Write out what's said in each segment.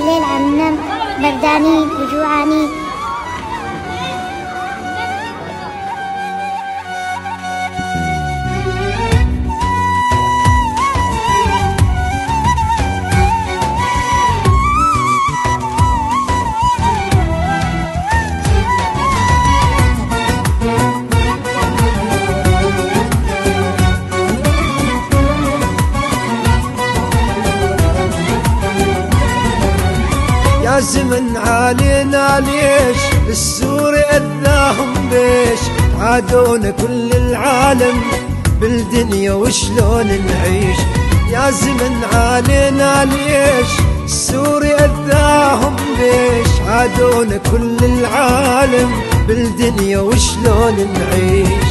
الليل عم ننام بردانين وجوعانين. يا زمن علينا ليش السوري أذاهم بيش عادونا كل العالم بالدنيا وشلون نعيش. يا زمن علينا ليش السوري أذاهم بيش عادونا كل العالم بالدنيا وشلون نعيش.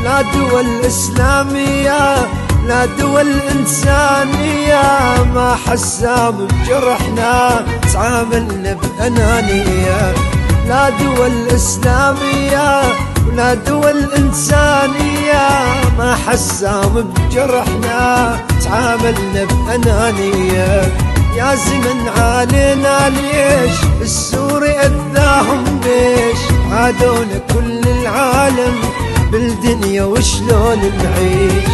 لا دول إسلامية لا دول إنسانية ما حسام بجرحنا تعاملنا بأنانية. لا دول إسلامية ولا دول إنسانية ما حسام بجرحنا تعاملنا بأنانية. يا زمن علينا ليش السوري أذاهم بيش عادونا كل العالم بالدنيا وشلون نعيش.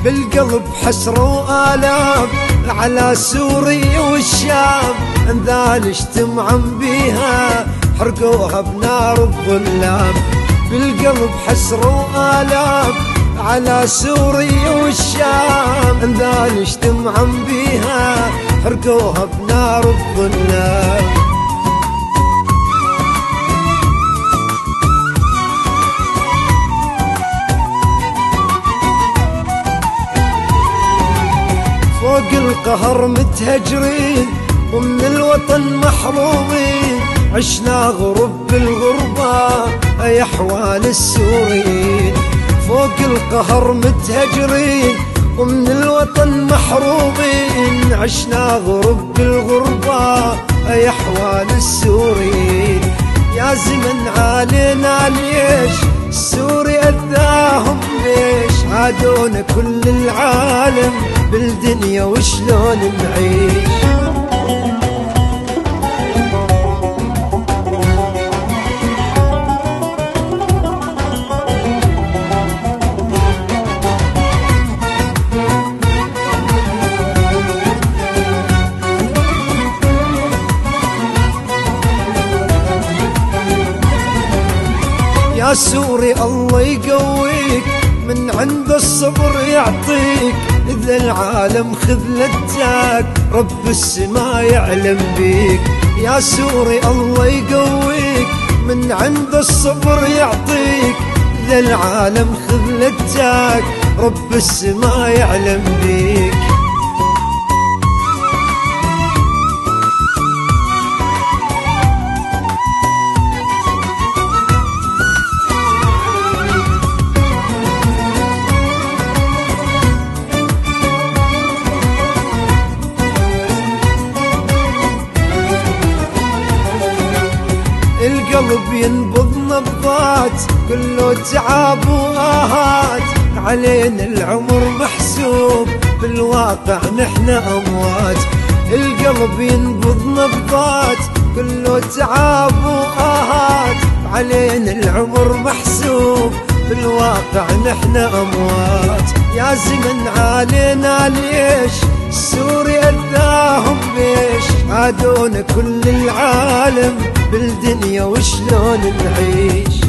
بالقلب حسرة وآلام على سوريا والشام انذال اجتمعن بيها حرقوها بنار الظلام. بالقلب حسرة وآلام على سوريا والشام انذال اجتمعن بيها حرقوها بنار الظلام. فوق القهر متهجرين ومن الوطن محرومين عشنا غرب بالغربة يا احوال السوريين. فوق القهر متهجرين ومن الوطن محرومين عشنا غرب بالغربة يا احوال السوريين. يا زمن علينا ليش السوري أذاهم ليش عادونا كل العالم بالدنيا وشلون نعيش. يا سوري الله يقويك من عند الصبر يعطيك إذا العالم خذلتك رب السما يعلم بيك. يا سوري الله يقويك من عند الصبر يعطيك إذا العالم خذلتك رب السما يعلم بيك. القلب ينبض نبضات كله تعب وآهات علينا العمر محسوب بالواقع نحن أموات. القلب ينبض نبضات كله تعب وآهات علينا العمر محسوب بالواقع نحن أموات. يا زمن علينا ليش السوري أذاهم بيش عادونا كل العالم بالدنيا وشلون نعيش.